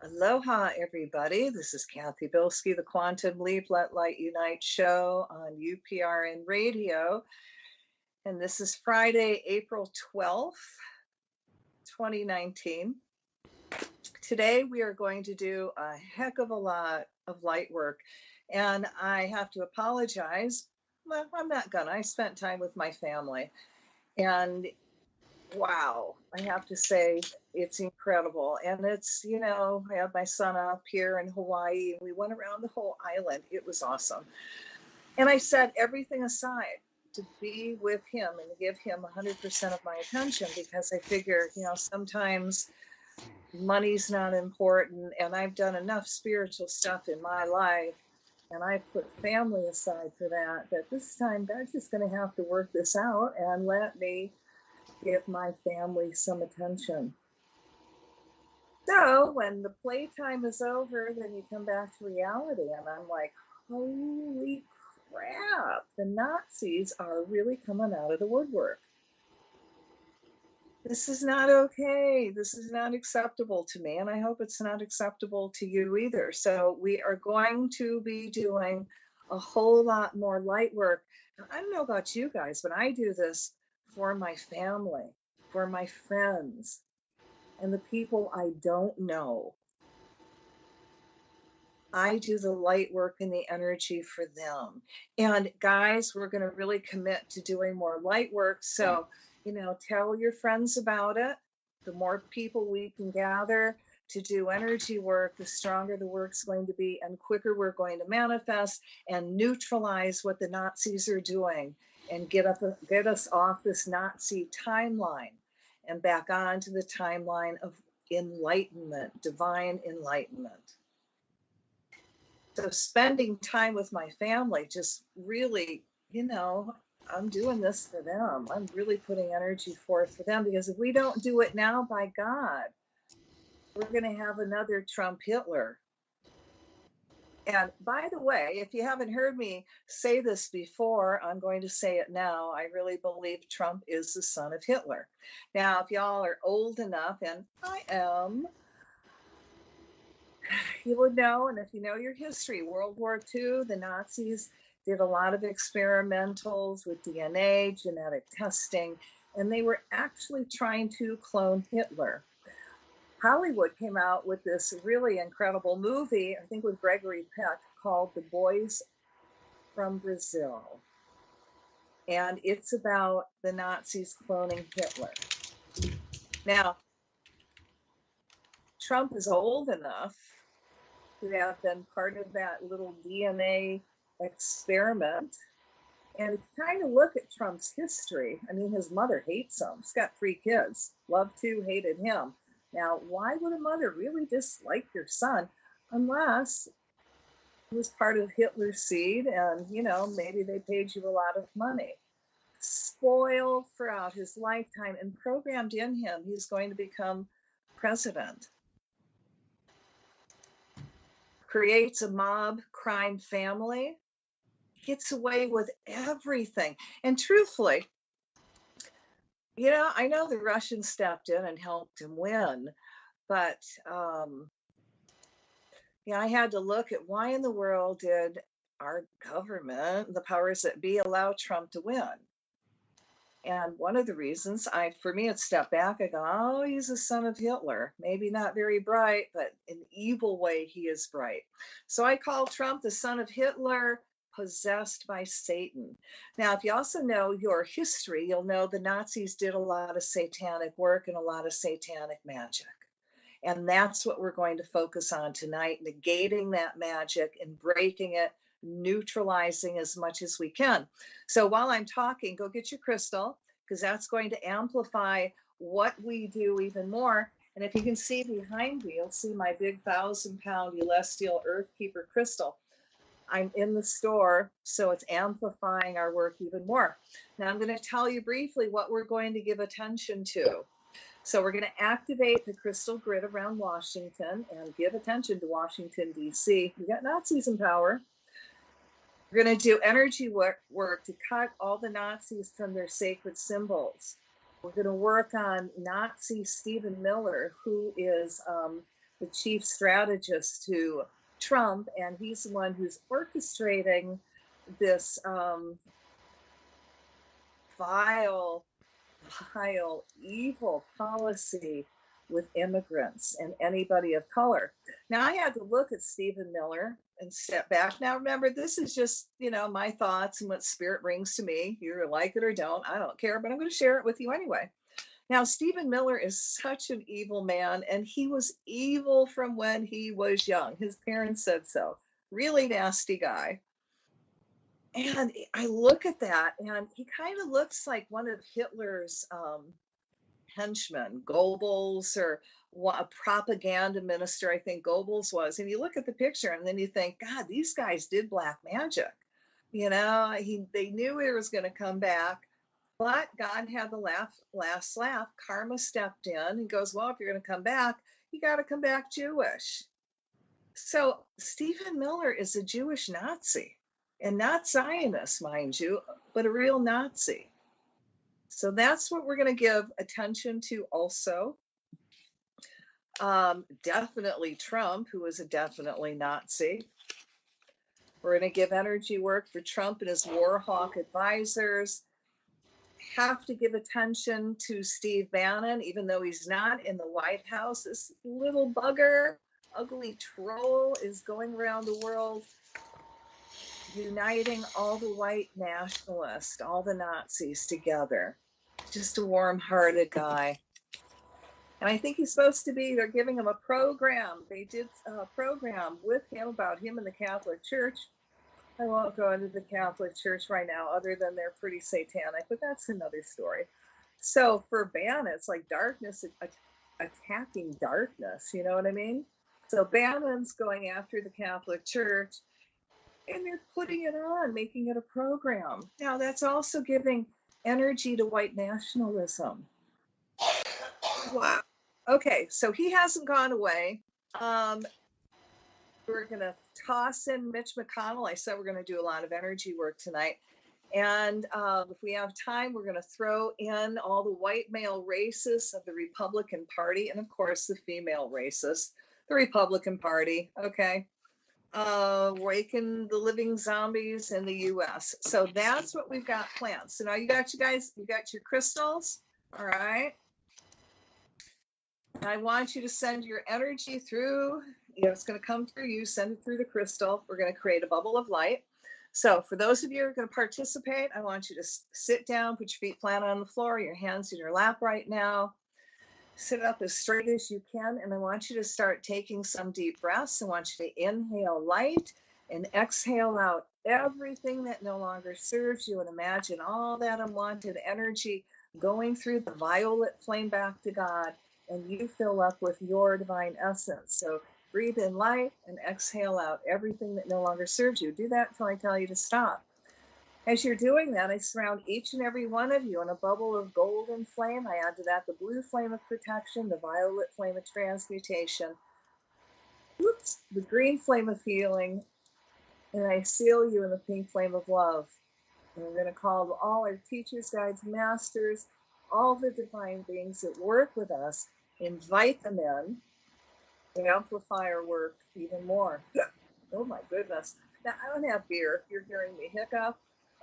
Aloha, everybody. This is Cathy Bilsky, the Quantum Leap Let Light Unite show on UPRN Radio. And this is Friday, April 12th, 2019. Today, we are going to do a heck of a lot of light work. And I have to apologize. Well, I'm not gonna. I spent time with my family. And wow, I have to say, it's incredible. And it's, I have my son up here in Hawaii, and we went around the whole island. It was awesome. And I set everything aside to be with him and to give him 100% of my attention, because I figure, sometimes money's not important, and I've done enough spiritual stuff in my life, and I put family aside for that this time God's just going to have to work this out and let me give my family some attention. So when the playtime is over, then you come back to reality, and I'm like, holy crap, the Nazis are really coming out of the woodwork. This is not okay. This is not acceptable to me, and I hope it's not acceptable to you either. So we are going to be doing a whole lot more light work. I don't know about you guys, but I do this for my family, for my friends, and the people I don't know. I do the light work and the energy for them. And guys, we're going to really commit to doing more light work. So, tell your friends about it. The more people we can gather to do energy work, the stronger the work's going to be, and quicker we're going to manifest and neutralize what the Nazis are doing, and get us off this Nazi timeline and back onto the timeline of enlightenment, divine enlightenment. So spending time with my family just really, I'm doing this for them. I'm really putting energy forth for them, because if we don't do it now, by God, we're going to have another Trump Hitler. And by the way, if you haven't heard me say this before, I'm going to say it now. I really believe Trump is the son of Hitler. Now, if y'all are old enough, and I am, you would know, and if you know your history, World War II, the Nazis did a lot of experimentals with DNA, genetic testing, and they were actually trying to clone Hitler. Hollywood came out with this really incredible movie, I think with Gregory Peck, called The Boys from Brazil. And it's about the Nazis cloning Hitler. Now, Trump is old enough to have been part of that little DNA experiment. And if you kind of look at Trump's history, I mean, his mother hates him. He's got 3 kids, loved to, hated him. Now, why would a mother really dislike your son unless he was part of Hitler's seed and, maybe they paid you a lot of money? Spoiled throughout his lifetime and programmed in him, he's going to become president. Creates a mob crime family, gets away with everything. And truthfully, I know the Russians stepped in and helped him win, but I had to look at why in the world did our government, the powers that be, allow Trump to win. And one of the reasons, for me, it's step back. I go, oh, he's a son of Hitler. Maybe not very bright, but in an evil way, he is bright. So I call Trump the son of Hitler, possessed by Satan. Now, if you also know your history, you'll know the Nazis did a lot of satanic work and a lot of satanic magic. And that's what we're going to focus on tonight, negating that magic and breaking it, neutralizing as much as we can. So while I'm talking, go get your crystal, because that's going to amplify what we do even more. And if you can see behind me, you'll see my big 1,000-pound Celestial Earth Keeper crystal. I'm in the store, so it's amplifying our work even more. Now I'm going to tell you briefly what we're going to give attention to. So we're going to activate the crystal grid around Washington and give attention to Washington, D.C. We got Nazis in power. We're going to do energy work to cut all the Nazis from their sacred symbols. We're going to work on Nazi Stephen Miller, who is the chief strategist to Trump, and he's the one who's orchestrating this vile, evil policy with immigrants and anybody of color. Now, I had to look at Stephen Miller and step back. Now, remember, this is just, my thoughts and what spirit brings to me. You like it or don't, I don't care, but I'm going to share it with you anyway. Now, Stephen Miller is such an evil man, and he was evil from when he was young. His parents said so. Really nasty guy. And I look at that, and he kind of looks like one of Hitler's henchmen, Goebbels, or a propaganda minister, I think Goebbels was. And you look at the picture, and then you think, God, these guys did black magic. They knew he was going to come back. But God had the last laugh. Karma stepped in and goes, well, if you're going to come back, you got to come back Jewish. So Stephen Miller is a Jewish Nazi, and not Zionist, mind you, but a real Nazi. So that's what we're going to give attention to also. Definitely Trump, who is a definitely Nazi. We're going to give energy work for Trump and his war hawk advisors. Have to give attention to Steve Bannon, even though he's not in the White House. This little bugger, ugly troll, is going around the world uniting all the white nationalists, all the Nazis together. Just a warm-hearted guy. And I think he's supposed to be, they're giving him a program. They did a program with him about him in the Catholic Church. I won't go into the Catholic Church right now, other than they're pretty satanic, but that's another story. So for Bannon, it's like darkness attacking darkness, you know what I mean? So Bannon's going after the Catholic Church, and they're putting it on, making it a program. Now, that's also giving energy to white nationalism. Wow. Okay, so he hasn't gone away. We're going to toss in Mitch McConnell. I said we're going to do a lot of energy work tonight. And if we have time, we're going to throw in all the white male racists of the Republican Party, and of course the female racists, the Republican Party. Okay. Waken the living zombies in the U.S. So that's what we've got planned. So now you got your crystals. All right. I want you to send your energy through. It's going to come through you. Send it through the crystal. We're going to create a bubble of light. So for those of you who are going to participate, I want you to sit down, put your feet flat on the floor, your hands in your lap right now. Sit up as straight as you can, and I want you to start taking some deep breaths. I want you to inhale light and exhale out everything that no longer serves you, and imagine all that unwanted energy going through the violet flame back to God, and you fill up with your divine essence. So breathe in light and exhale out everything that no longer serves you. Do that until I tell you to stop. As you're doing that, I surround each and every one of you in a bubble of golden flame. I add to that the blue flame of protection, the violet flame of transmutation, the green flame of healing, and I seal you in the pink flame of love. And we're going to call all our teachers, guides, masters, all the divine beings that work with us, invite them in to amplify our work even more. Oh my goodness. Now, I don't have beer. If you're hearing me hiccup,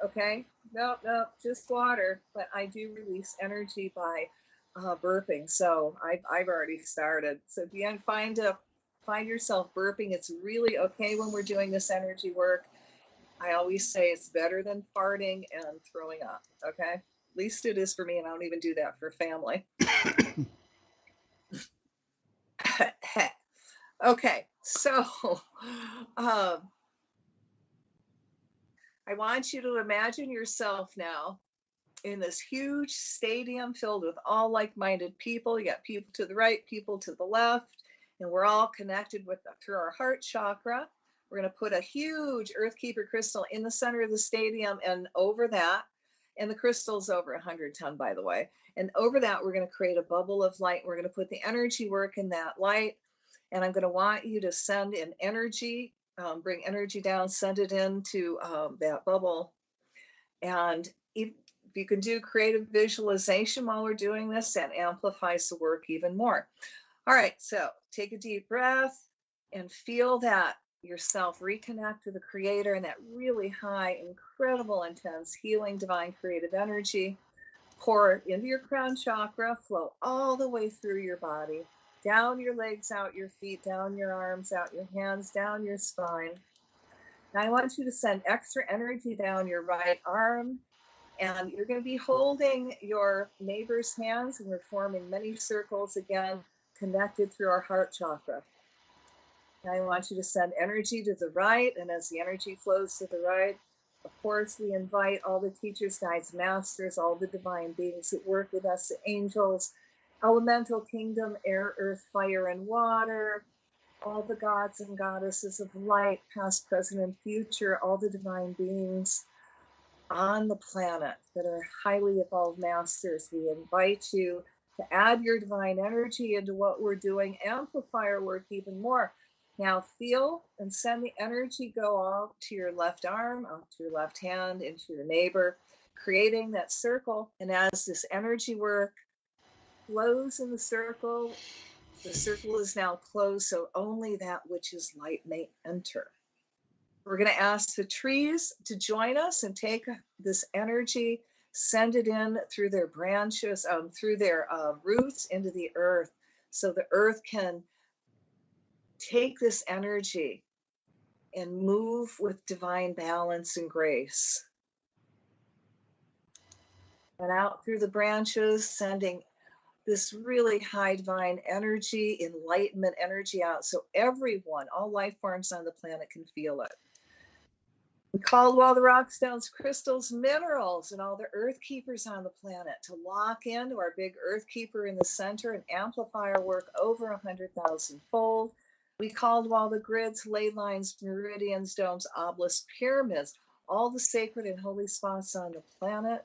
okay? Nope, just water. But I do release energy by burping. So I've already started. So if you find yourself burping, it's really okay when we're doing this energy work. I always say it's better than farting and throwing up, okay? At least it is for me, and I don't even do that for family. Okay, so I want you to imagine yourself now in this huge stadium filled with all like-minded people. You got people to the right, people to the left, and we're all connected through our heart chakra. We're going to put a huge Earthkeeper crystal in the center of the stadium, and over that, and the crystal's over 100 ton, by the way, and over that, we're going to create a bubble of light. We're going to put the energy work in that light, and I'm going to want you to send in energy, bring energy down, send it into that bubble. And if you can do creative visualization while we're doing this, that amplifies the work even more. All right, so take a deep breath and feel that yourself reconnect to the Creator and that really high, incredible, intense, healing, divine, creative energy. Pour into your crown chakra, flow all the way through your body, down your legs, out your feet, down your arms, out your hands, down your spine. Now I want you to send extra energy down your right arm, and you're going to be holding your neighbor's hands, and we're forming many circles again, connected through our heart chakra. Now I want you to send energy to the right, and as the energy flows to the right, of course, we invite all the teachers, guides, masters, all the divine beings that work with us, the angels, elemental kingdom, air, earth, fire, and water, all the gods and goddesses of light, past, present, and future, all the divine beings on the planet that are highly evolved masters. We invite you to add your divine energy into what we're doing, amplify our work even more. Now feel and send the energy go out to your left arm, out to your left hand, into your neighbor, creating that circle. And as this energy work flows in the circle is now closed, so only that which is light may enter. We're going to ask the trees to join us and take this energy, send it in through their branches, through their roots into the earth, so the earth can take this energy and move with divine balance and grace. And out through the branches, sending this really high divine energy, enlightenment energy out, so everyone, all life forms on the planet can feel it. We call all the rock, stones, crystals, minerals, and all the earth keepers on the planet to lock into our big earth keeper in the center and amplify our work over 100,000 fold. We called all the grids, ley lines, meridians, domes, obelisks, pyramids, all the sacred and holy spots on the planet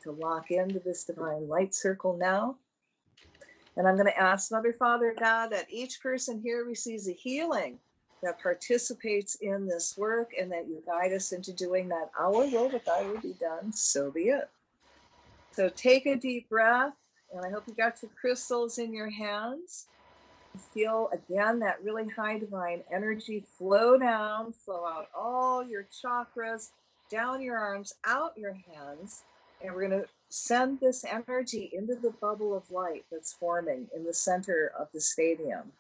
to lock into this divine light circle now. And I'm going to ask Mother, Father, God, that each person here receives a healing that participates in this work, and that you guide us into doing that. Our will, but thy will be done, so be it. So take a deep breath, and I hope you got your crystals in your hands. Feel again that really high divine energy flow down, flow out all your chakras, down your arms, out your hands, and we're going to send this energy into the bubble of light that's forming in the center of the stadium.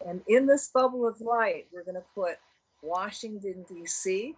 And in this bubble of light, we're going to put Washington, D.C.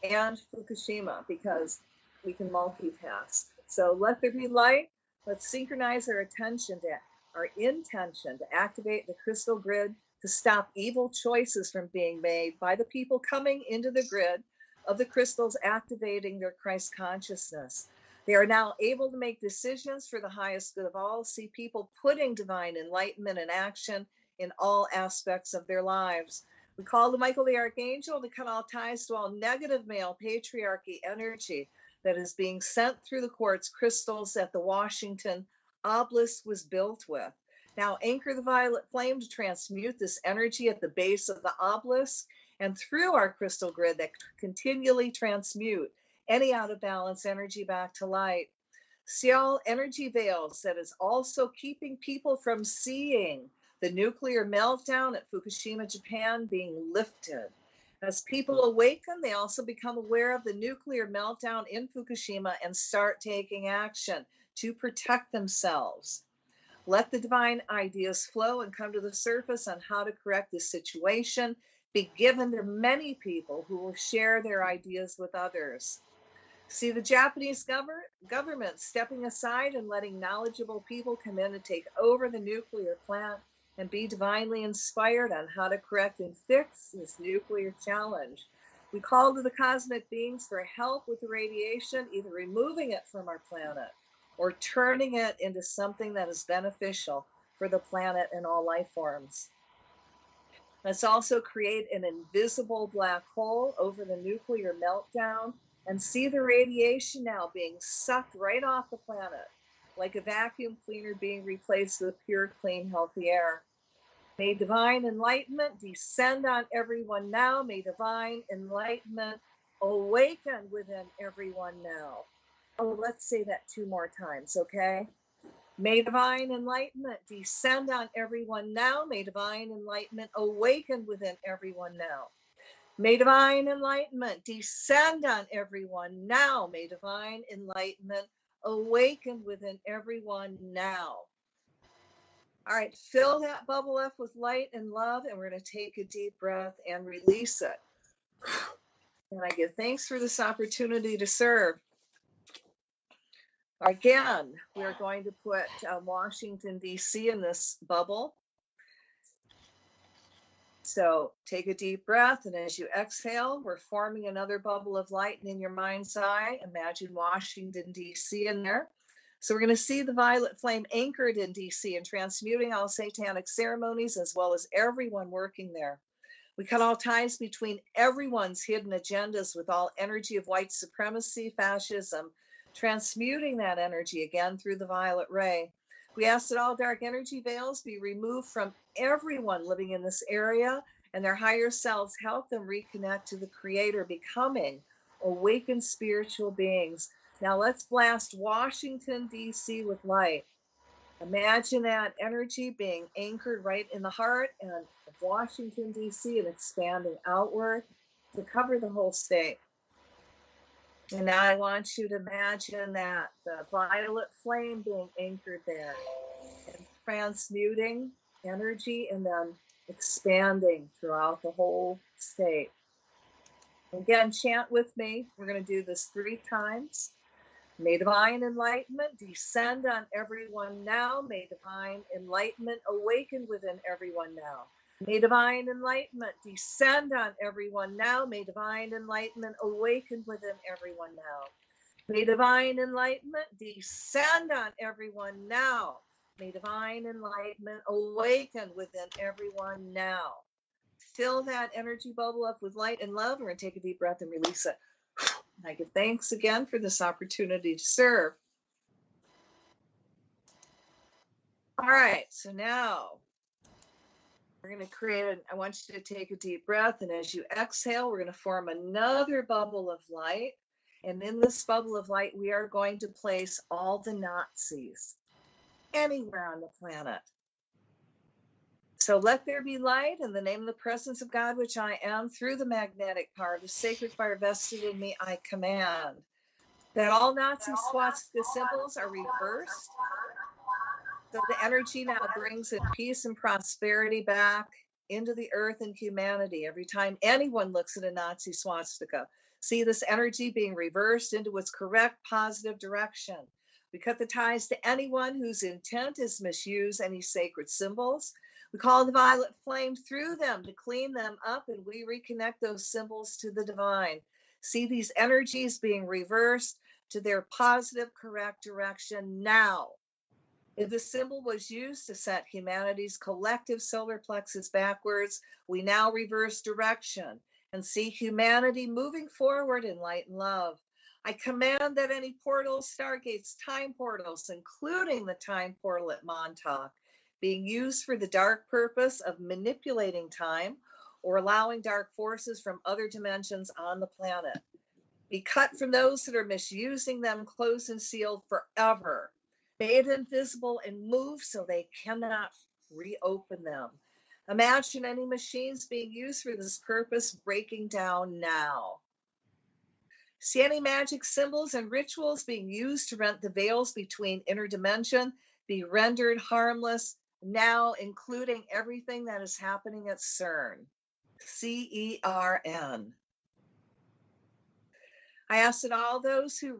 and Fukushima, because we can multitask. So let there be light. Let's synchronize our attention to our intention to activate the crystal grid to stop evil choices from being made by the people coming into the grid of the crystals, activating their Christ consciousness. They are now able to make decisions for the highest good of all, see people putting divine enlightenment in action in all aspects of their lives. We call the Michael the Archangel to cut all ties to all negative male patriarchy energy that is being sent through the quartz crystals that the Washington obelisk was built with. Now anchor the violet flame to transmute this energy at the base of the obelisk and through our crystal grid that continually transmute any out of balance energy back to light. See all energy veils that is also keeping people from seeing the nuclear meltdown at Fukushima, Japan being lifted. As people awaken, they also become aware of the nuclear meltdown in Fukushima and start taking action to protect themselves. Let the divine ideas flow and come to the surface on how to correct this situation, be given to many people who will share their ideas with others. See the Japanese government stepping aside and letting knowledgeable people come in and take over the nuclear plant and be divinely inspired on how to correct and fix this nuclear challenge. We call to the cosmic beings for help with the radiation, either removing it from our planet or turning it into something that is beneficial for the planet and all life forms. Let's also create an invisible black hole over the nuclear meltdown and see the radiation now being sucked right off the planet, like a vacuum cleaner being replaced with pure, clean, healthy air. May divine enlightenment descend on everyone now. May divine enlightenment awaken within everyone now. Oh, let's say that 2 more times, okay? May divine enlightenment descend on everyone now. May divine enlightenment awaken within everyone now. May divine enlightenment descend on everyone now. May divine enlightenment awaken within everyone now. All right, fill that bubble up with light and love, and we're going to take a deep breath and release it. And I give thanks for this opportunity to serve. Again, we're going to put Washington, D.C. in this bubble. So take a deep breath, and as you exhale, we're forming another bubble of light. And in your mind's eye, imagine Washington, D.C. in there. So we're going to see the violet flame anchored in D.C. and transmuting all satanic ceremonies as well as everyone working there. We cut all ties between everyone's hidden agendas with all energy of white supremacy, fascism, transmuting that energy again through the violet ray. We ask that all dark energy veils be removed from everyone living in this area, and their higher selves help them reconnect to the Creator, becoming awakened spiritual beings. Now let's blast Washington, D.C. with light. Imagine that energy being anchored right in the heart and of Washington, D.C. and expanding outward to cover the whole state. And now I want you to imagine that the violet flame being anchored there and transmuting energy and then expanding throughout the whole state. Again, chant with me. We're going to do this 3 times. May divine enlightenment descend on everyone now. May divine enlightenment awaken within everyone now. May divine enlightenment descend on everyone now. May divine enlightenment awaken within everyone now. May divine enlightenment descend on everyone now. May divine enlightenment awaken within everyone now. Fill that energy bubble up with light and love. We're going to take a deep breath and release it. I give thanks again for this opportunity to serve. All right, so now we're going to I want you to take a deep breath, and as you exhale, we're going to form another bubble of light. And in this bubble of light, we are going to place all the Nazis anywhere on the planet. So let there be light in the name of the presence of God, which I am, through the magnetic power of the sacred fire vested in me, I command that all Nazi swastika symbols are reversed. So the energy now brings in peace and prosperity back into the earth and humanity. Every time anyone looks at a Nazi swastika, see this energy being reversed into its correct positive direction. We cut the ties to anyone whose intent is misuse any sacred symbols. We call the violet flame through them to clean them up, and we reconnect those symbols to the divine. See these energies being reversed to their positive, correct direction now. If the symbol was used to set humanity's collective solar plexus backwards, we now reverse direction and see humanity moving forward in light and love. I command that any portals, stargates, time portals, including the time portal at Montauk, being used for the dark purpose of manipulating time or allowing dark forces from other dimensions on the planet, be cut from those that are misusing them, closed and sealed forever, made invisible and moved so they cannot reopen them. Imagine any machines being used for this purpose breaking down now. See any magic symbols and rituals being used to rent the veils between interdimension be rendered harmless now, including everything that is happening at CERN. CERN. I ask that all those who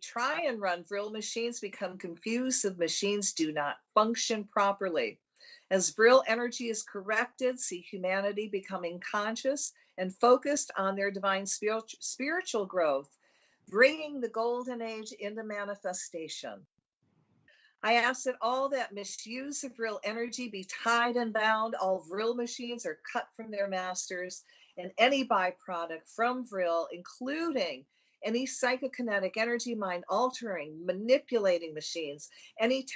try and run Vril machines become confused if machines do not function properly. As Vril energy is corrected, see humanity becoming conscious and focused on their divine spiritual growth, bringing the golden age into manifestation. I ask that all that misuse of Vril energy be tied and bound. All Vril machines are cut from their masters, and any byproduct from Vril, including any psychokinetic energy, mind altering, manipulating machines, any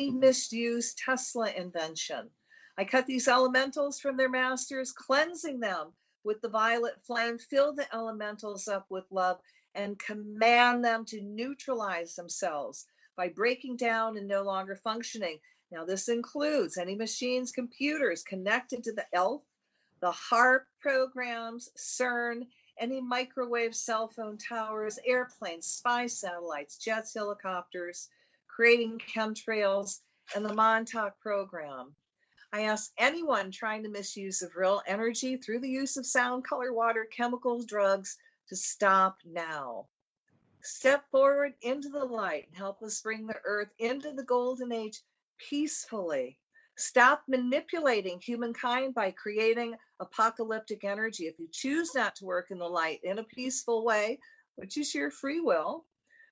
misused Tesla invention. I cut these elementals from their masters, cleansing them with the violet flame, fill the elementals up with love, and command them to neutralize themselves by breaking down and no longer functioning. Now, this includes any machines, computers connected to the ELF, the HARP programs, CERN, any microwave cell phone towers, airplanes, spy satellites, jets, helicopters, creating chemtrails, and the Montauk program. I ask anyone trying to misuse of real energy through the use of sound, color, water, chemicals, drugs to stop now. Step forward into the light and help us bring the earth into the golden age peacefully. Stop manipulating humankind by creating apocalyptic energy. If you choose not to work in the light in a peaceful way, which is your free will,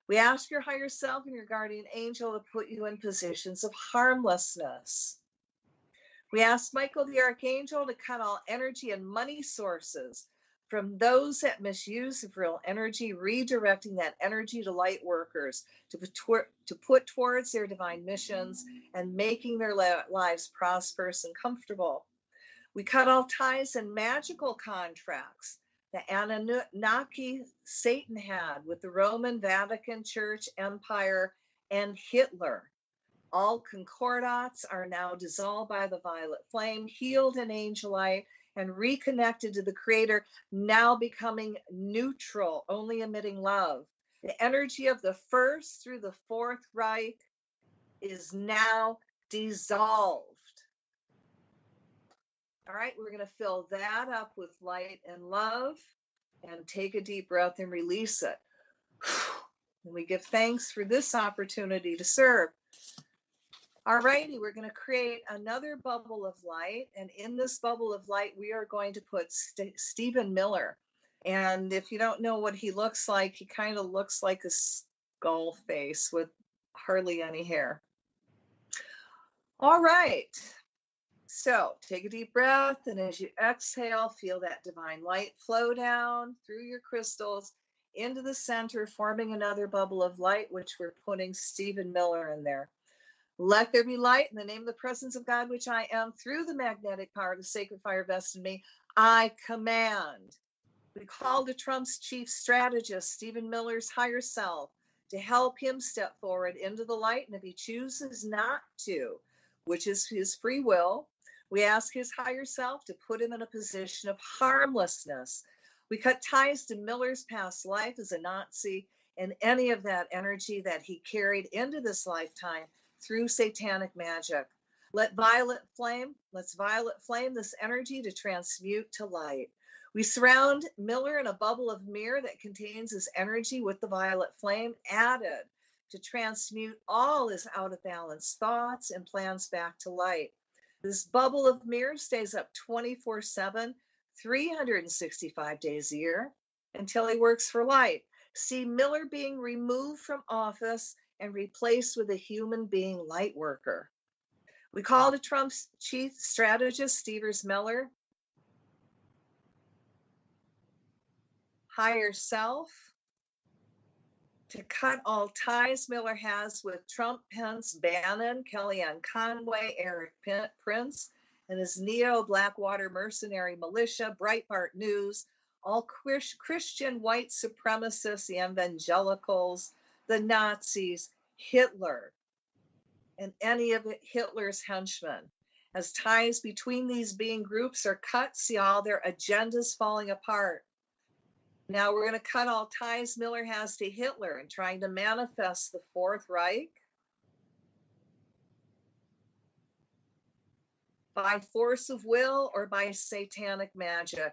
we ask your higher self and your guardian angel to put you in positions of harmlessness. We ask Michael the Archangel to cut all energy and money sources from those that misuse of real energy, redirecting that energy to light workers to put towards their divine missions and making their lives prosperous and comfortable. We cut all ties and magical contracts that Anunnaki Satan had with the Roman Vatican Church Empire and Hitler. All concordats are now dissolved by the violet flame, healed in angel light, and reconnected to the Creator, now becoming neutral, only emitting love. The energy of the first through the Fourth Reich is now dissolved. All right, we're going to fill that up with light and love and take a deep breath and release it. And we give thanks for this opportunity to serve. All righty, we're going to create another bubble of light. And in this bubble of light, we are going to put Stephen Miller. And if you don't know what he looks like, he kind of looks like a skull face with hardly any hair. All right. So take a deep breath. And as you exhale, feel that divine light flow down through your crystals into the center, forming another bubble of light, which we're putting Stephen Miller in there. Let there be light in the name of the presence of God, which I am, through the magnetic power of the sacred fire vested in me. I command. We call to Trump's chief strategist, Stephen Miller's higher self, to help him step forward into the light. And if he chooses not to, which is his free will, we ask his higher self to put him in a position of harmlessness. We cut ties to Miller's past life as a Nazi and any of that energy that he carried into this lifetime through satanic magic. Let's violet flame this energy to transmute to light. We surround Miller in a bubble of mirror that contains his energy with the violet flame added to transmute all his out of balance thoughts and plans back to light. This bubble of mirror stays up 24/7, 365 days a year until he works for light. See Miller being removed from office and replaced with a human being light worker. We call to Trump's chief strategist, Stephen Miller, higher self, to cut all ties Miller has with Trump, Pence, Bannon, Kellyanne Conway, Eric Prince, and his neo-Blackwater mercenary militia, Breitbart News, all Christian white supremacists, the evangelicals, the Nazis, Hitler, and any of Hitler's henchmen. As ties between these being groups are cut, see all their agendas falling apart. Now we're going to cut all ties Miller has to Hitler and trying to manifest the Fourth Reich by force of will or by satanic magic.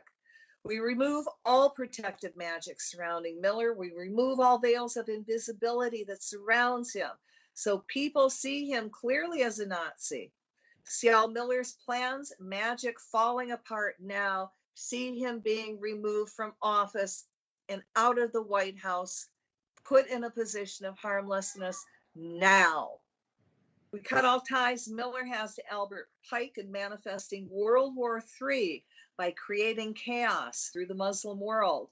We remove all protective magic surrounding Miller. We remove all veils of invisibility that surrounds him, so people see him clearly as a Nazi. See all Miller's plans, magic falling apart now. See him being removed from office and out of the White House, put in a position of harmlessness now. We cut all ties Miller has to Albert Pike and manifesting World War III by creating chaos through the Muslim world.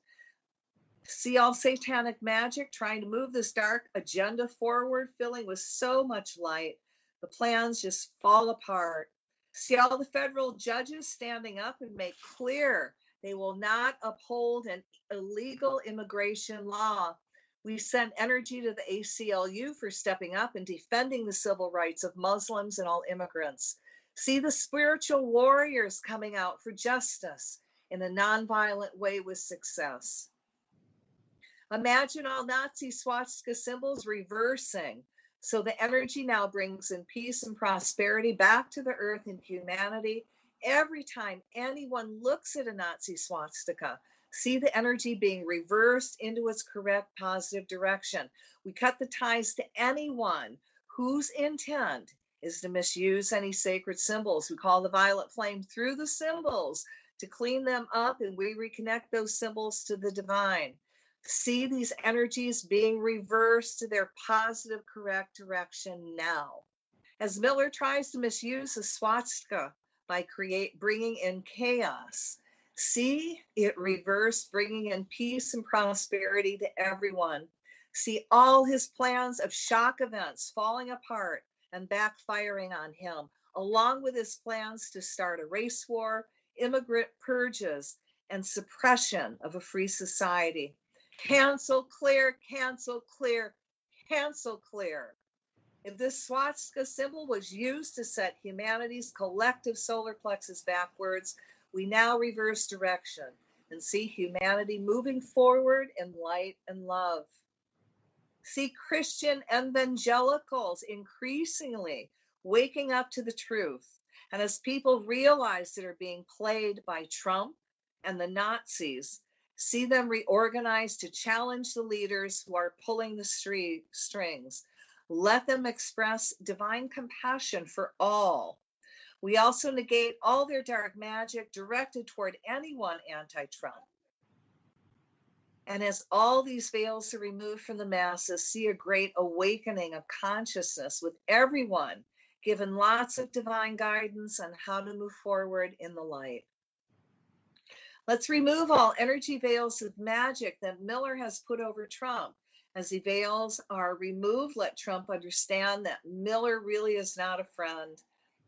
See all satanic magic trying to move this dark agenda forward, filling with so much light. The plans just fall apart. See all the federal judges standing up and make clear they will not uphold an illegal immigration law. We send energy to the ACLU for stepping up and defending the civil rights of Muslims and all immigrants. See the spiritual warriors coming out for justice in a nonviolent way with success. Imagine all Nazi swastika symbols reversing. So the energy now brings in peace and prosperity back to the earth and humanity. Every time anyone looks at a Nazi swastika, see the energy being reversed into its correct positive direction. We cut the ties to anyone whose intent is to misuse any sacred symbols. We call the violet flame through the symbols to clean them up, and we reconnect those symbols to the divine. See these energies being reversed to their positive, correct direction now. As Miller tries to misuse the swastika by bringing in chaos, see it reversed, bringing in peace and prosperity to everyone. See all his plans of shock events falling apart and backfiring on him, along with his plans to start a race war, immigrant purges, and suppression of a free society. Cancel, clear, cancel, clear, cancel, clear. If this swastika symbol was used to set humanity's collective solar plexus backwards, we now reverse direction and see humanity moving forward in light and love. See Christian evangelicals increasingly waking up to the truth. And as people realize that are being played by Trump and the Nazis, see them reorganize to challenge the leaders who are pulling the strings. Let them express divine compassion for all. We also negate all their dark magic directed toward anyone anti-Trump. And as all these veils are removed from the masses, see a great awakening of consciousness with everyone given lots of divine guidance on how to move forward in the light. Let's remove all energy veils of magic that Miller has put over Trump. As the veils are removed, let Trump understand that Miller really is not a friend.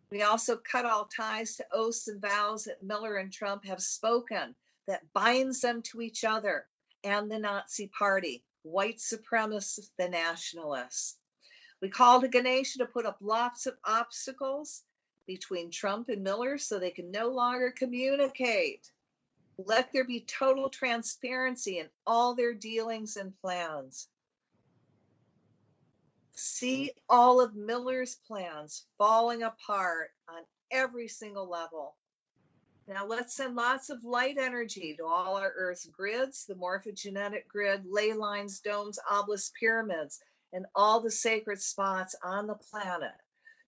We also cut all ties to oaths and vows that Miller and Trump have spoken that binds them to each other and the Nazi Party, white supremacists, the nationalists. We call to Ganesha to put up lots of obstacles between Trump and Miller so they can no longer communicate. Let there be total transparency in all their dealings and plans. See all of Miller's plans falling apart on every single level. Now let's send lots of light energy to all our Earth's grids, the morphogenetic grid, ley lines, domes, obelisks, pyramids, and all the sacred spots on the planet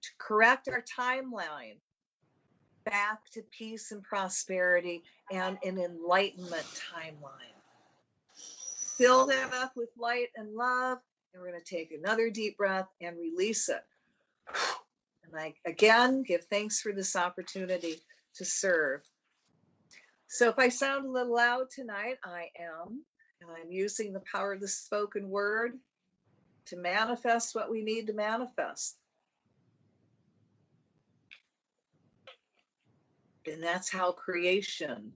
to correct our timeline back to peace and prosperity and an enlightenment timeline. Fill that up with light and love, and we're going to take another deep breath and release it. And I, again, give thanks for this opportunity to serve. So if I sound a little loud tonight, I am, and I'm using the power of the spoken word to manifest what we need to manifest. And that's how creation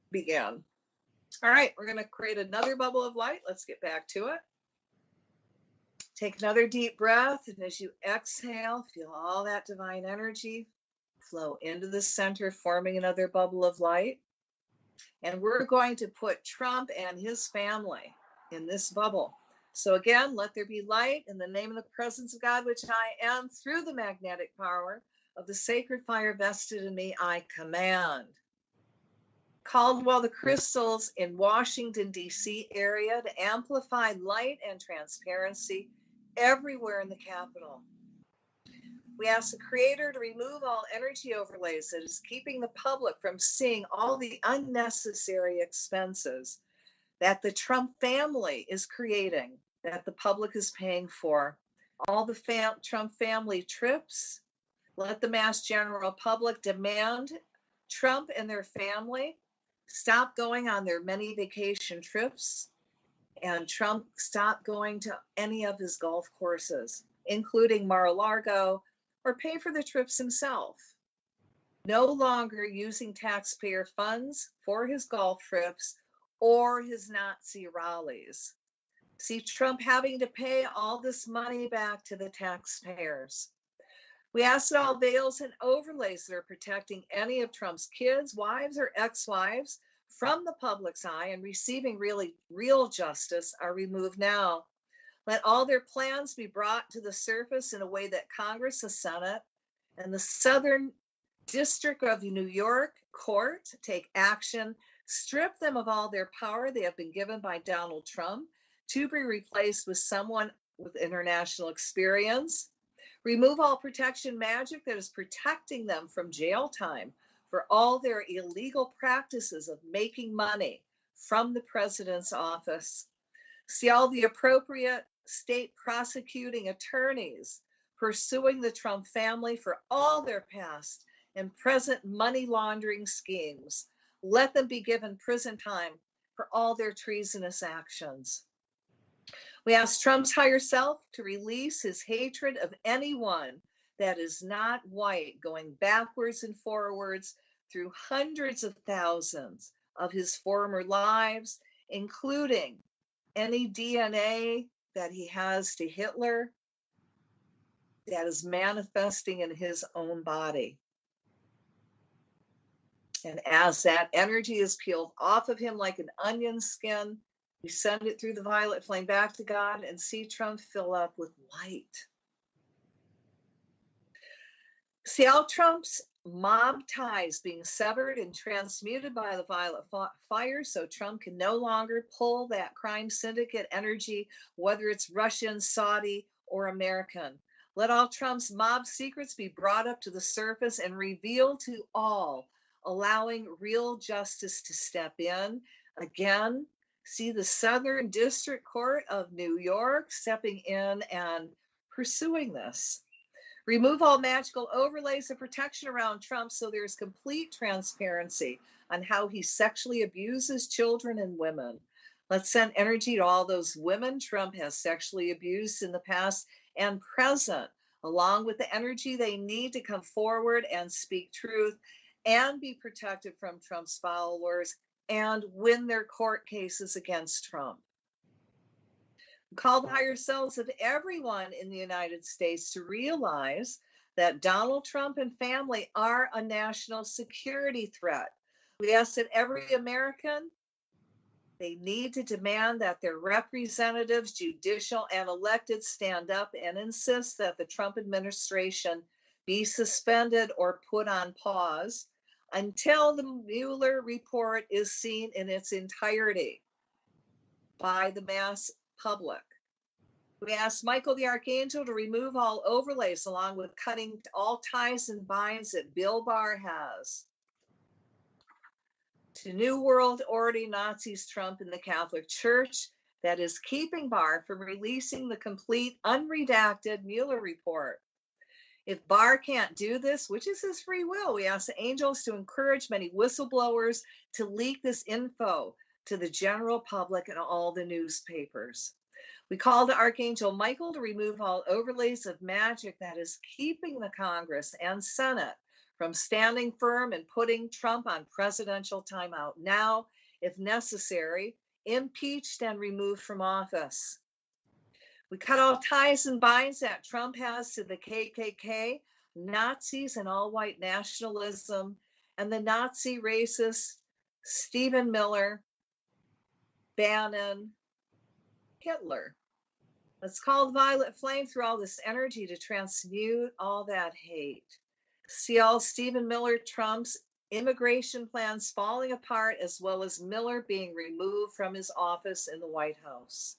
began. All right, we're going to create another bubble of light. Let's get back to it. Take another deep breath, and as you exhale, feel all that divine energy flow into the center, forming another bubble of light. And we're going to put Trump and his family in this bubble. So again, let there be light in the name of the presence of God, which I am, through the magnetic power of the sacred fire vested in me, I command. Caldwell the crystals in Washington, D.C. area to amplify light and transparency everywhere in the capital. We ask the Creator to remove all energy overlays that is keeping the public from seeing all the unnecessary expenses that the Trump family is creating, that the public is paying for. All the Trump family trips, let the mass general public demand Trump and their family stop going on their many vacation trips, and Trump stop going to any of his golf courses, including Mar-a-Lago, or pay for the trips himself. no longer using taxpayer funds for his golf trips or his Nazi rallies. See Trump having to pay all this money back to the taxpayers. We ask that all veils and overlays that are protecting any of Trump's kids, wives, or ex-wives from the public's eye and receiving real justice are removed now. Let all their plans be brought to the surface in a way that Congress, the Senate, and the Southern District of New York Court take action, strip them of all their power they have been given by Donald Trump to be replaced with someone with international experience. Remove all protection magic that is protecting them from jail time for all their illegal practices of making money from the president's office. See all the appropriate state prosecuting attorneys pursuing the Trump family for all their past and present money laundering schemes. Let them be given prison time for all their treasonous actions. We ask Trump's higher self to release his hatred of anyone that is not white, going backwards and forwards through hundreds of thousands of his former lives, including any DNA that he has to Hitler that is manifesting in his own body. And as that energy is peeled off of him like an onion skin, we send it through the violet flame back to God and see Trump fill up with light. See all Trump's mob ties being severed and transmuted by the violet fire so Trump can no longer pull that crime syndicate energy, whether it's Russian, Saudi, or American. Let all Trump's mob secrets be brought up to the surface and revealed to all, allowing real justice to step in. Again, see the Southern District Court of New York stepping in and pursuing this. Remove all magical overlays of protection around Trump so there's complete transparency on how he sexually abuses children and women. Let's send energy to all those women Trump has sexually abused in the past and present, along with the energy they need to come forward and speak truth and be protected from Trump's followers and win their court cases against Trump. Call the higher selves of everyone in the United States to realize that Donald Trump and family are a national security threat. We ask that every American, they need to demand that their representatives, judicial and elected, stand up and insist that the Trump administration be suspended or put on pause until the Mueller report is seen in its entirety by the mass public. We ask Michael the Archangel to remove all overlays along with cutting all ties and binds that Bill Barr has to New World Order Nazis, Trump, and the Catholic Church that is keeping Barr from releasing the complete unredacted Mueller report. If Barr can't do this, which is his free will, we ask the angels to encourage many whistleblowers to leak this info to the general public and all the newspapers. We call to Archangel Michael to remove all overlays of magic that is keeping the Congress and Senate from standing firm and putting Trump on presidential timeout now, if necessary, impeached and removed from office. We cut all ties and binds that Trump has to the KKK, Nazis, and all white nationalism, and the Nazi racists Stephen Miller, Bannon, Hitler. Let's call the violet flame through all this energy to transmute all that hate. See all Stephen Miller, Trump's immigration plans falling apart, as well as Miller being removed from his office in the White House.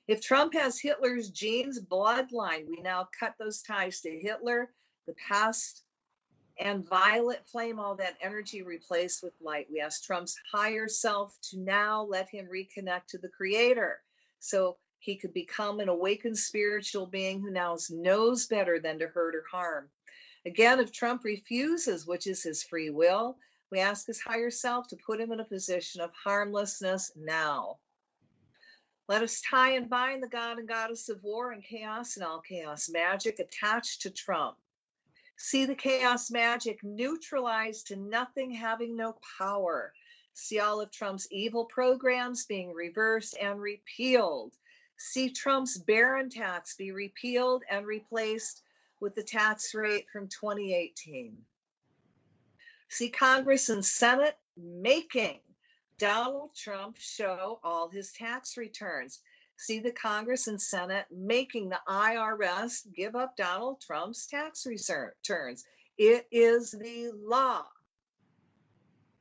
If Trump has Hitler's genes, bloodline, we now cut those ties to Hitler, the past, and violet flame all that energy replaced with light. We ask Trump's higher self to now let him reconnect to the Creator so he could become an awakened spiritual being who now knows better than to hurt or harm. Again, if Trump refuses, which is his free will, we ask his higher self to put him in a position of harmlessness now. Let us tie and bind the God and Goddess of war and chaos and all chaos magic attached to Trump. See the chaos magic neutralized to nothing, having no power. See all of Trump's evil programs being reversed and repealed. See Trump's barren tax be repealed and replaced with the tax rate from 2018. See Congress and Senate making Donald Trump show all his tax returns. See the Congress and Senate making the IRS give up Donald Trump's tax returns. It is the law.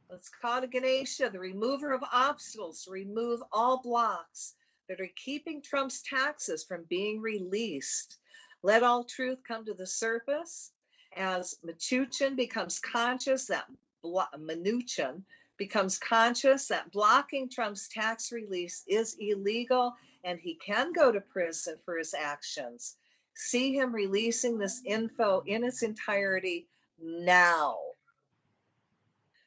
Let's call it Ganesha, the remover of obstacles, to remove all blocks that are keeping Trump's taxes from being released. Let all truth come to the surface. As Mnuchin becomes conscious that blocking Trump's tax release is illegal and he can go to prison for his actions. See him releasing this info in its entirety now.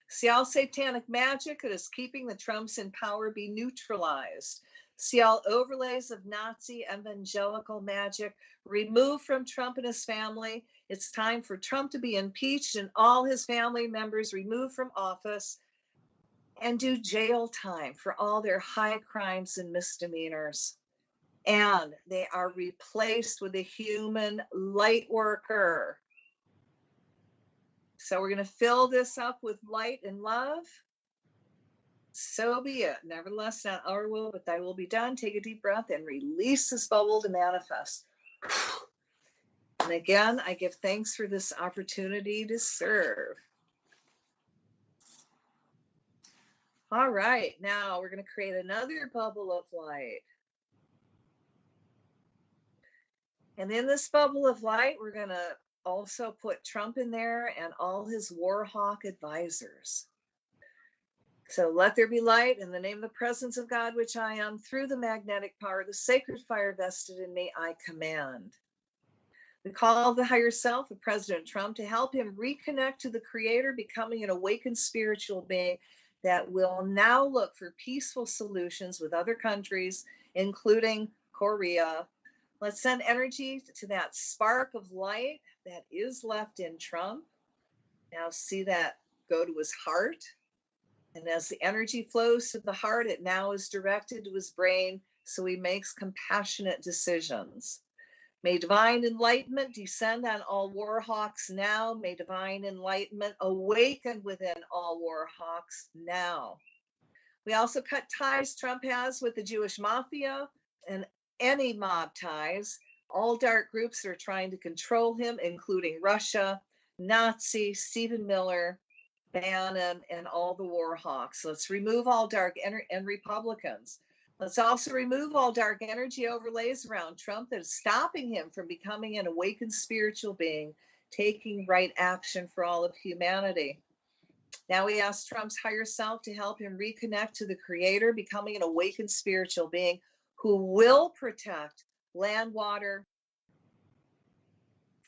See all satanic magic that is keeping the Trumps in power be neutralized. See all overlays of Nazi evangelical magic removed from Trump and his family. It's time for Trump to be impeached and all his family members removed from office and do jail time for all their high crimes and misdemeanors. And they are replaced with a human light worker. So we're going to fill this up with light and love. So be it. Nevertheless, not our will, but thy will be done. Take a deep breath and release this bubble to manifest. And again, I give thanks for this opportunity to serve. All right, now we're going to create another bubble of light. And in this bubble of light, we're going to also put Trump in there and all his war hawk advisors. So let there be light in the name of the presence of God, which I am, through the magnetic power, the sacred fire vested in me, I command. We call the higher self of President Trump to help him reconnect to the Creator, becoming an awakened spiritual being that will now look for peaceful solutions with other countries, including Korea. Let's send energy to that spark of light that is left in Trump. Now see that go to his heart. And as the energy flows to the heart, it now is directed to his brain so he makes compassionate decisions. May divine enlightenment descend on all war hawks now. May divine enlightenment awaken within all war hawks now. We also cut ties Trump has with the Jewish mafia and any mob ties, all dark groups that are trying to control him, including Russia, Nazi, Stephen Miller, Bannon, and all the war hawks. Let's remove all dark and Republicans. Let's also remove all dark energy overlays around Trump that is stopping him from becoming an awakened spiritual being, taking right action for all of humanity. Now we ask Trump's higher self to help him reconnect to the Creator, becoming an awakened spiritual being who will protect land, water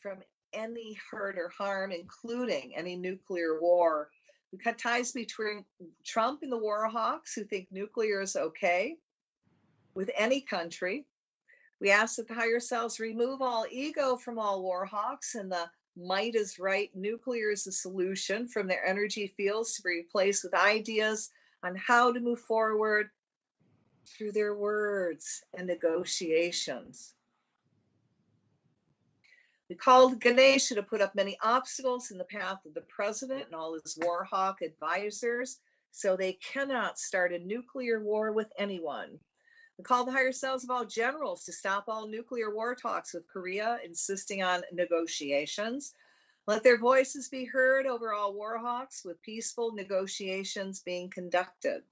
from any hurt or harm, including any nuclear war. We cut ties between Trump and the war hawks who think nuclear is okay with any country. We ask that the higher selves remove all ego from all war hawks and the might is right, nuclear is the solution from their energy fields to be replaced with ideas on how to move forward through their words and negotiations. We called Ganesha to put up many obstacles in the path of the president and all his war hawk advisors so they cannot start a nuclear war with anyone. We called the higher selves of all generals to stop all nuclear war talks with Korea, insisting on negotiations. Let their voices be heard over all war hawks with peaceful negotiations being conducted.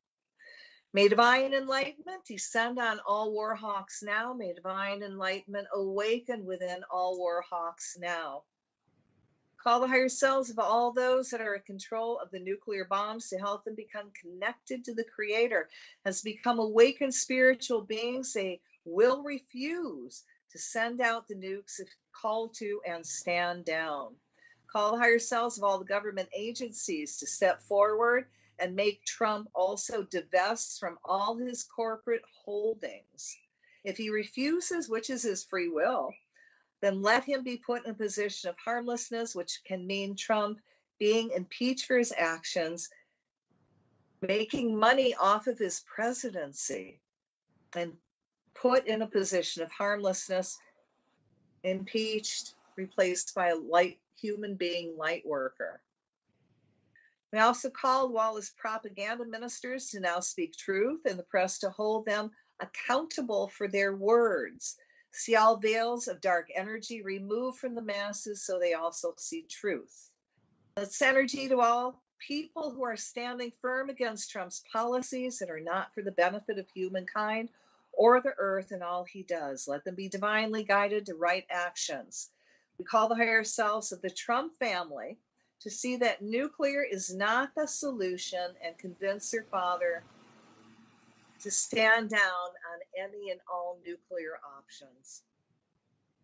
May divine enlightenment descend on all war hawks now. May divine enlightenment awaken within all war hawks now. Call the higher selves of all those that are in control of the nuclear bombs to help them become connected to the Creator. As become awakened spiritual beings, they will refuse to send out the nukes if called to and stand down. Call the higher selves of all the government agencies to step forward and make Trump also divest from all his corporate holdings. If he refuses, which is his free will, then let him be put in a position of harmlessness, which can mean Trump being impeached for his actions, making money off of his presidency, and put in a position of harmlessness, impeached, replaced by a light human being, light worker. We also called Wallace propaganda ministers to now speak truth and the press to hold them accountable for their words. See all veils of dark energy removed from the masses so they also see truth. Let's energy to all people who are standing firm against Trump's policies that are not for the benefit of humankind or the earth and all he does. Let them be divinely guided to right actions. We call the higher selves of the Trump family to see that nuclear is not the solution and convince their father to stand down on any and all nuclear options.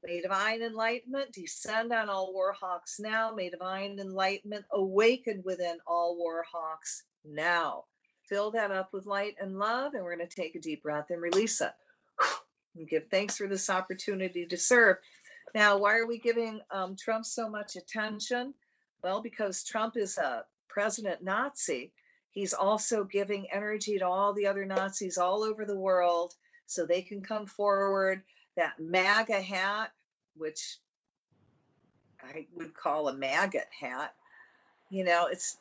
May divine enlightenment descend on all war hawks now. May divine enlightenment awaken within all war hawks now. Fill that up with light and love, and we're going to take a deep breath and release it. And give thanks for this opportunity to serve. Now, why are we giving Trump so much attention? Well, because Trump is a president Nazi. He's also giving energy to all the other Nazis all over the world so they can come forward. That MAGA hat, which I would call a maggot hat, you know, it's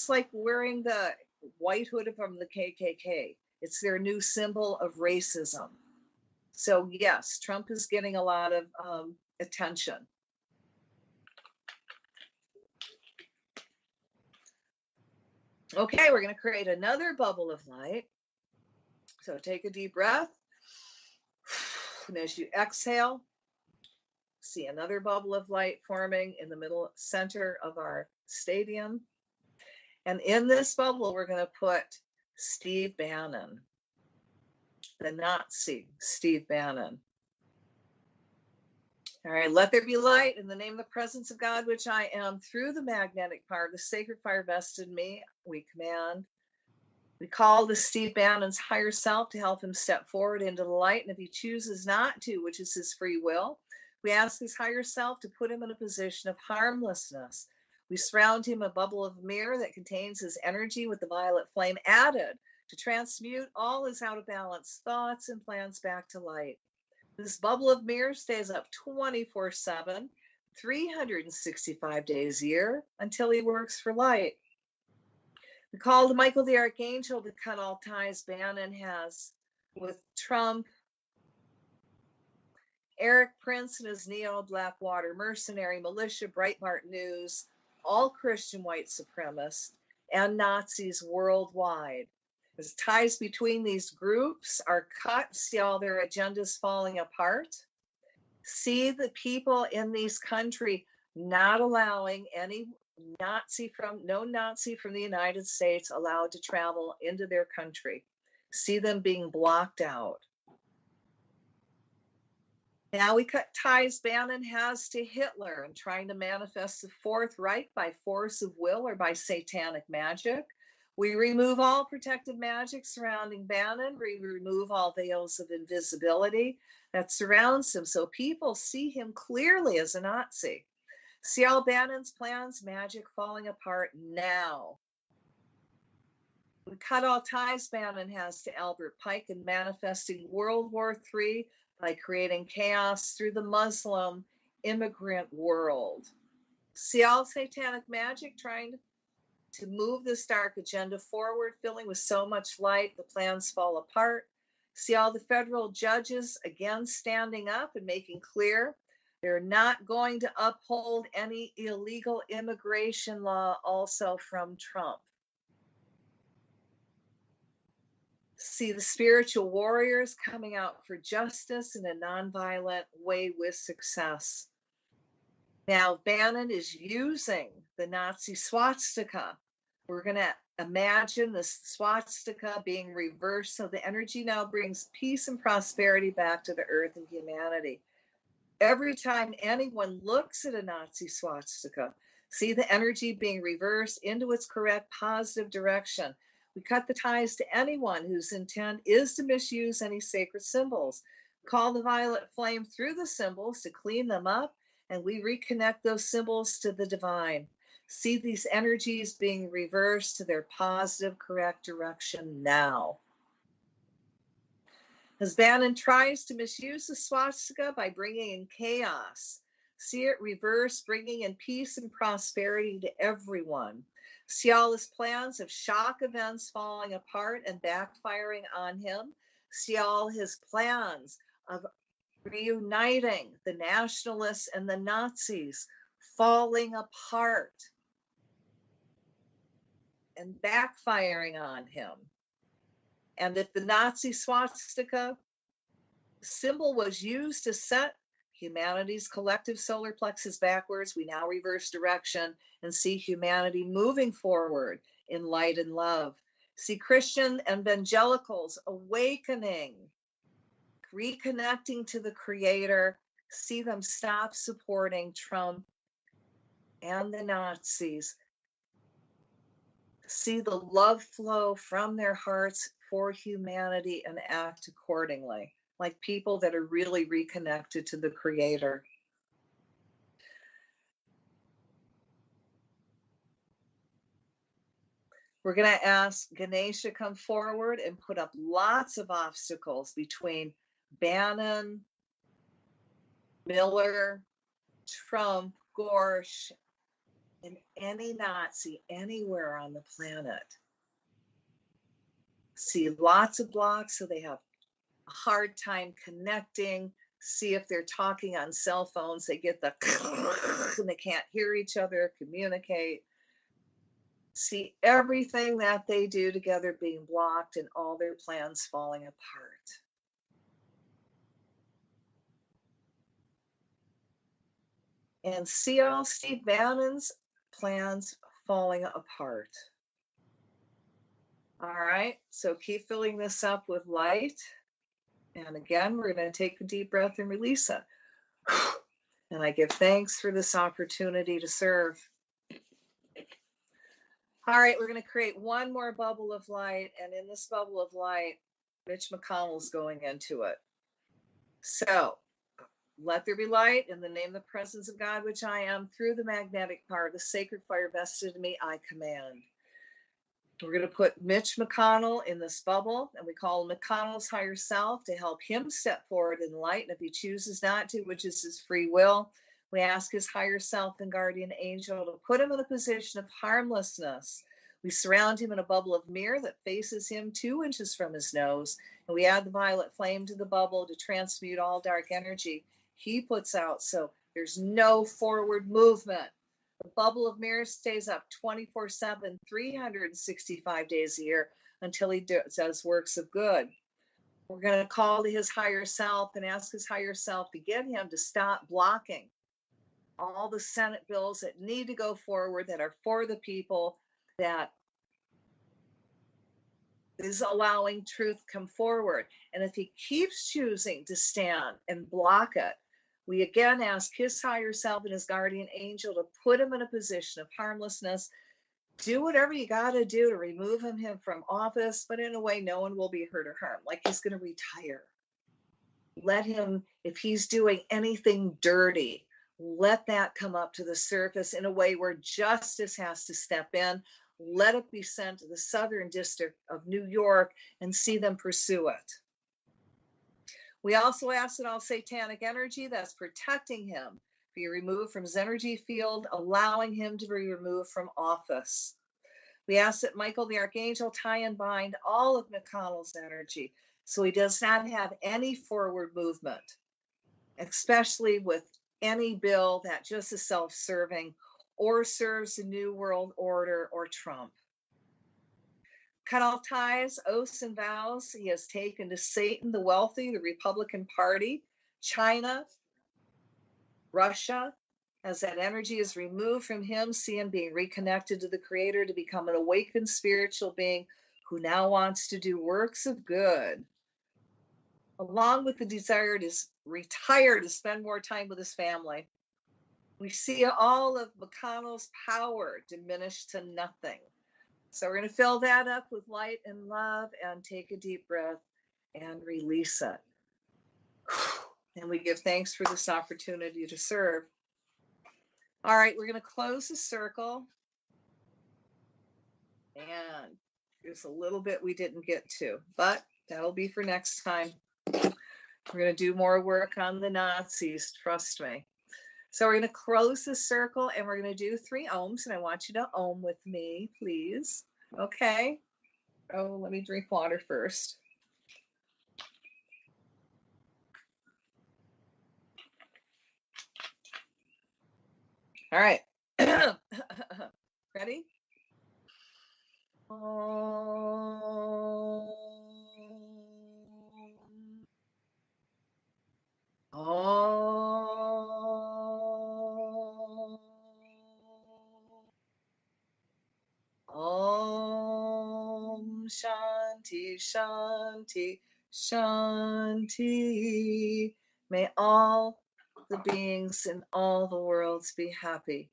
like wearing the white hood from the KKK. It's their new symbol of racism. So yes, Trump is getting a lot of attention. Okay, we're going to create another bubble of light. So take a deep breath. And as you exhale, see another bubble of light forming in the middle center of our stadium. And in this bubble, we're going to put Steve Bannon, the Nazi Steve Bannon. All right, let there be light in the name of the presence of God, which I am, through the magnetic power of the sacred fire vested in me, we command. We call the Steve Bannon's higher self to help him step forward into the light. And if he chooses not to, which is his free will, we ask his higher self to put him in a position of harmlessness. We surround him a bubble of mirror that contains his energy with the violet flame added to transmute all his out of balance thoughts and plans back to light. This bubble of mirror stays up 24/7, 365 days a year until he works for light. We called Michael the Archangel to cut all ties Bannon has with Trump, Eric Prince and his neo-Blackwater mercenary militia, Breitbart News, all Christian white supremacists, and Nazis worldwide. As ties between these groups are cut, see all their agendas falling apart. See the people in these countries not allowing any no Nazi from the United States allowed to travel into their country. See them being blocked out. Now we cut ties Bannon has to Hitler and trying to manifest the Fourth Reich by force of will or by satanic magic. We remove all protective magic surrounding Bannon. We remove all veils of invisibility that surrounds him so people see him clearly as a Nazi. See all Bannon's plans, magic falling apart now. We cut all ties Bannon has to Albert Pike and manifesting World War III by creating chaos through the Muslim immigrant world. See all satanic magic trying to move this dark agenda forward, filling with so much light, the plans fall apart. See all the federal judges again standing up and making clear they're not going to uphold any illegal immigration law also from Trump. See the spiritual warriors coming out for justice in a nonviolent way with success. Now, Bannon is using the Nazi swastika. We're going to imagine the swastika being reversed so the energy now brings peace and prosperity back to the earth and humanity. Every time anyone looks at a Nazi swastika, see the energy being reversed into its correct positive direction. We cut the ties to anyone whose intent is to misuse any sacred symbols. Call the violet flame through the symbols to clean them up, and we reconnect those symbols to the divine. See these energies being reversed to their positive, correct direction now. As Bannon tries to misuse the swastika by bringing in chaos, see it reverse, bringing in peace and prosperity to everyone. See all his plans of shock events falling apart and backfiring on him. See all his plans of reuniting the nationalists and the Nazis falling apart and backfiring on him. And if the Nazi swastika symbol was used to set humanity's collective solar plexus backwards, we now reverse direction and see humanity moving forward in light and love. See Christian evangelicals awakening, reconnecting to the Creator. See them stop supporting Trump and the Nazis. See the love flow from their hearts for humanity and act accordingly, like people that are really reconnected to the Creator. We're going to ask Ganesha come forward and put up lots of obstacles between Bannon, Miller, Trump, Gorsh, and any Nazi anywhere on the planet. See lots of blocks so they have a hard time connecting. See if they're talking on cell phones, they get the and they can't hear each other, communicate. See everything that they do together being blocked and all their plans falling apart. And see all Steve Bannon's plans falling apart. All right, so keep filling this up with light. And again, we're going to take a deep breath and release it. And I give thanks for this opportunity to serve. All right, we're going to create one more bubble of light. And in this bubble of light, Mitch McConnell's going into it. So let there be light in the name of the presence of God, which I am, through the magnetic power, the sacred fire vested in me, I command. We're going to put Mitch McConnell in this bubble, and we call McConnell's higher self to help him step forward in light. And if he chooses not to, which is his free will, we ask his higher self and guardian angel to put him in a position of harmlessness. We surround him in a bubble of mirror that faces him 2 inches from his nose, and we add the violet flame to the bubble to transmute all dark energy he puts out, so there's no forward movement. The bubble of mirror stays up 24/7, 365 days a year until he does works of good. We're going to call to his higher self and ask his higher self to get him to stop blocking all the Senate bills that need to go forward, that are for the people, that is allowing truth come forward. And if he keeps choosing to stand and block it, we again ask his higher self and his guardian angel to put him in a position of harmlessness. Do whatever you got to do to remove him from office, but in a way no one will be hurt or harmed, like he's going to retire. Let him, if he's doing anything dirty, let that come up to the surface in a way where justice has to step in. Let it be sent to the Southern District of New York and see them pursue it. We also ask that all satanic energy that's protecting him be removed from his energy field, allowing him to be removed from office. We ask that Michael the Archangel tie and bind all of McConnell's energy so he does not have any forward movement, especially with any bill that just is self-serving or serves the New World Order or Trump. Cut off ties, oaths, and vows he has taken to Satan, the wealthy, the Republican Party, China, Russia. As that energy is removed from him, see him being reconnected to the Creator to become an awakened spiritual being who now wants to do works of good, along with the desire to retire to spend more time with his family. We see all of McConnell's power diminish to nothing. So we're going to fill that up with light and love and take a deep breath and release it. And we give thanks for this opportunity to serve. All right, we're going to close the circle. And there's a little bit we didn't get to, but that'll be for next time. We're going to do more work on the Nazis, trust me. So we're going to close the circle and we're going to do 3 ohms. And I want you to ohm with me, please. Okay. Oh, let me drink water first. All right. Ready? Om. Om. Om Shanti Shanti Shanti. May all the beings in all the worlds be happy.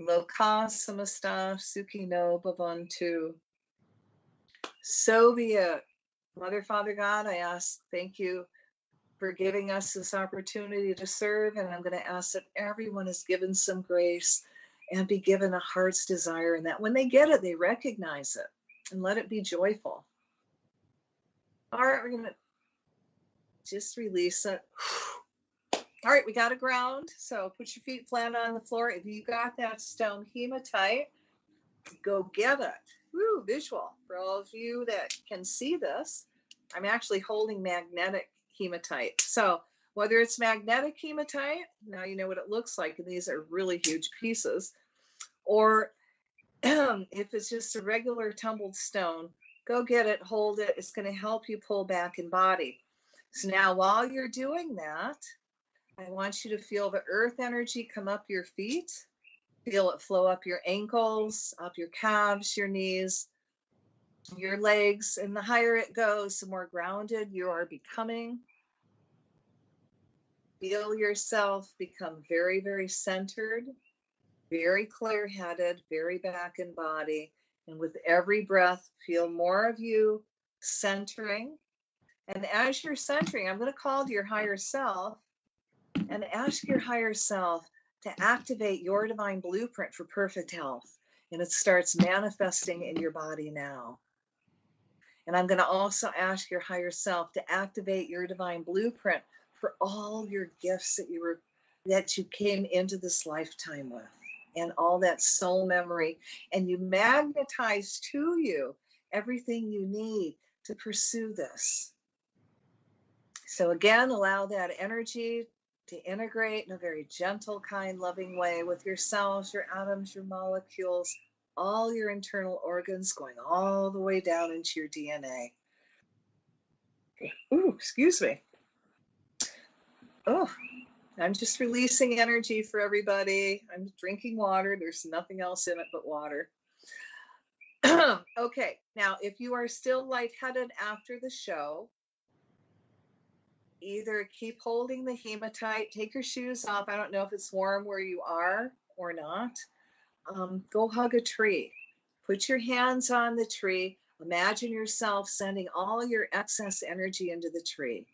Loka samasta sukhino bhavantu. So be it. Mother, Father God, I ask, thank you for giving us this opportunity to serve. And I'm going to ask that everyone is given some grace and be given a heart's desire. And that when they get it, they recognize it and let it be joyful. All right, we're going to just release it. All right, we got to ground. So put your feet flat on the floor. If you got that stone hematite, go get it. Woo, visual. For all of you that can see this, I'm actually holding magnetic hematite. So whether it's magnetic hematite, now you know what it looks like, and these are really huge pieces, or if it's just a regular tumbled stone, go get it, hold it. It's going to help you pull back in body. So now while you're doing that, I want you to feel the earth energy come up your feet. Feel it flow up your ankles, up your calves, your knees, your legs. And the higher it goes, the more grounded you are becoming. Feel yourself become very, very centered, very clear-headed, very back in body. And with every breath, feel more of you centering. And as you're centering, I'm going to call to your higher self and ask your higher self to activate your divine blueprint for perfect health. And it starts manifesting in your body now. And I'm going to also ask your higher self to activate your divine blueprint for all your gifts that you came into this lifetime with, and all that soul memory. And you magnetize to you everything you need to pursue this. So again, allow that energy to integrate in a very gentle, kind, loving way with your cells, your atoms, your molecules, all your internal organs, going all the way down into your DNA. Ooh, excuse me. Oh, I'm just releasing energy for everybody. I'm drinking water. There's nothing else in it but water. Okay, now if you are still lightheaded after the show, either keep holding the hematite, take your shoes off. I don't know if it's warm where you are or not. Go hug a tree. Put your hands on the tree. Imagine yourself sending all your excess energy into the tree.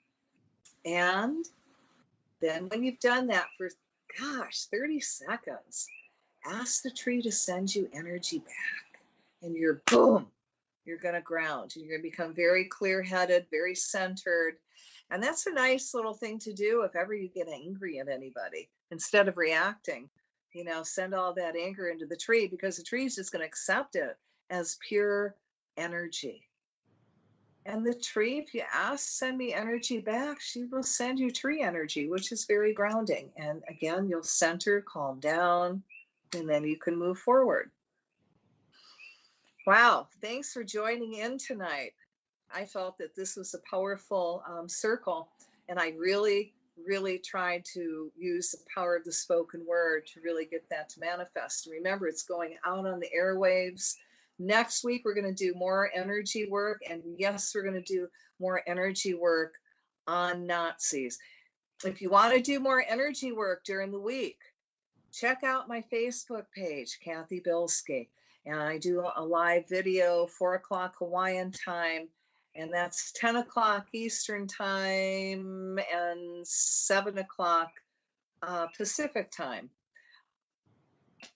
And then when you've done that for, 30 seconds, ask the tree to send you energy back. And you're going to ground. And you're going to become very clear-headed, very centered. And that's a nice little thing to do if ever you get angry at anybody. Instead of reacting, send all that anger into the tree, because the tree is just going to accept it as pure energy. And the tree, if you ask, send me energy back, she will send you tree energy, which is very grounding. And again, you'll center, calm down, and then you can move forward. Wow, thanks for joining in tonight. I felt that this was a powerful circle, and I really tried to use the power of the spoken word to really get that to manifest. Remember, it's going out on the airwaves. Next week, we're going to do more energy work, and yes, we're going to do more energy work on Nazis. If you want to do more energy work during the week, check out my Facebook page, Cathy Bilsky, and I do a live video, 4 o'clock Hawaiian time, And that's 10 o'clock Eastern time and 7 o'clock Pacific time.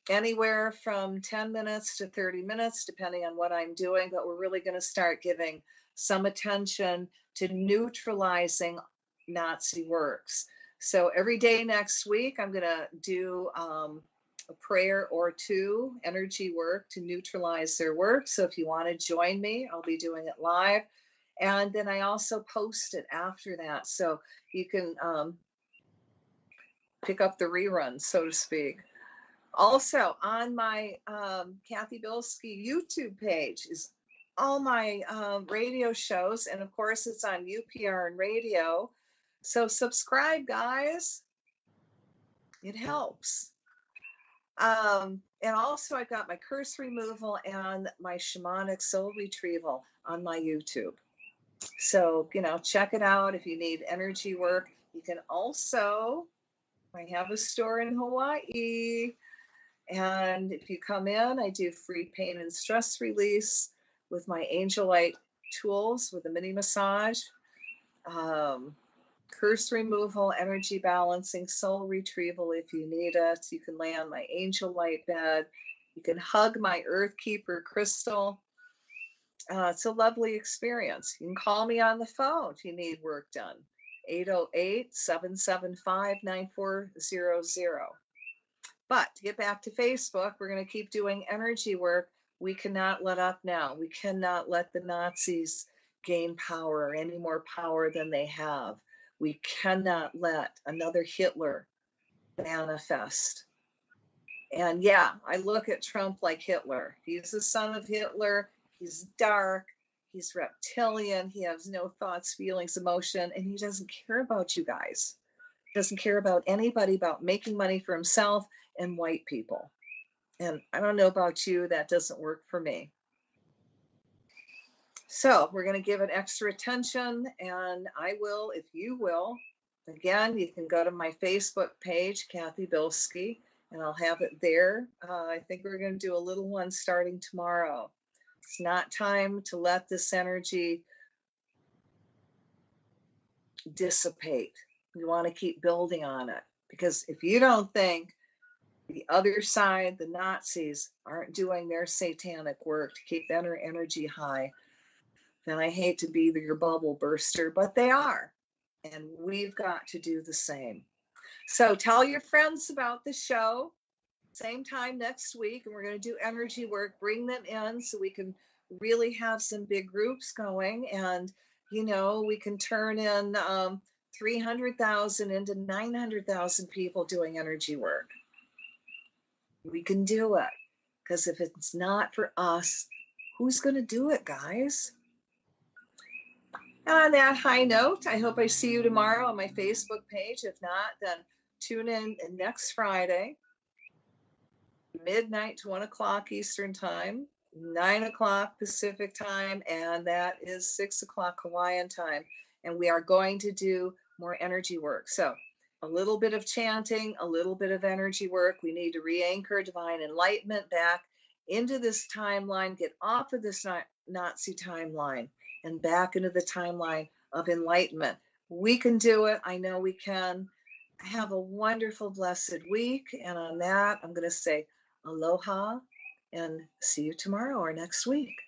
Anywhere from 10 minutes to 30 minutes, depending on what I'm doing, but we're really going to start giving some attention to neutralizing Nazi works. So every day next week, I'm going to do a prayer or two, energy work to neutralize their work. So if you want to join me, I'll be doing it live. And then I also post it after that. So you can pick up the reruns, so to speak. Also, on my Cathy Bilsky YouTube page is all my radio shows. And of course, it's on UPRN Radio. So subscribe, guys. It helps. And also, I've got my curse removal and my shamanic soul retrieval on my YouTube. So, check it out if you need energy work. You can also, I have a store in Hawaii. And if you come in, I do free pain and stress release with my angel light tools with a mini massage, curse removal, energy balancing, soul retrieval if you need it. You can lay on my angel light bed. You can hug my Earth Keeper crystal. It's a lovely experience. You can call me on the phone if you need work done. 808-775-9400. But to get back to Facebook, we're going to keep doing energy work. We cannot let up now. We cannot let the Nazis gain power, any more power than they have. We cannot let another Hitler manifest. And yeah, I look at Trump like Hitler. He's the son of Hitler. He's dark. He's reptilian. He has no thoughts, feelings, emotion, and he doesn't care about you guys. He doesn't care about anybody, about making money for himself and white people. And I don't know about you, that doesn't work for me. So we're going to give it extra attention, and I will, if you will. Again, you can go to my Facebook page, Cathy Bilsky, and I'll have it there. I think we're going to do a little one starting tomorrow. It's not time to let this energy dissipate. We want to keep building on it, because if you don't think the other side, the Nazis, aren't doing their satanic work to keep their energy high, then I hate to be your bubble burster, but they are. And we've got to do the same. So tell your friends about the show. Same time next week, and we're going to do energy work. Bring them in so we can really have some big groups going. And, we can turn in 300,000 into 900,000 people doing energy work. We can do it, because if it's not for us, who's going to do it, guys? And on that high note, I hope I see you tomorrow on my Facebook page. If not, then tune in next Friday, midnight to 1 o'clock Eastern time, 9 o'clock Pacific time, and that is 6 o'clock Hawaiian time. And we are going to do more energy work. So a little bit of chanting, a little bit of energy work. We need to re-anchor divine enlightenment back into this timeline, get off of this Nazi timeline and back into the timeline of enlightenment. We can do it. I know we can. Have a wonderful, blessed week. And on that, I'm going to say aloha and see you tomorrow or next week.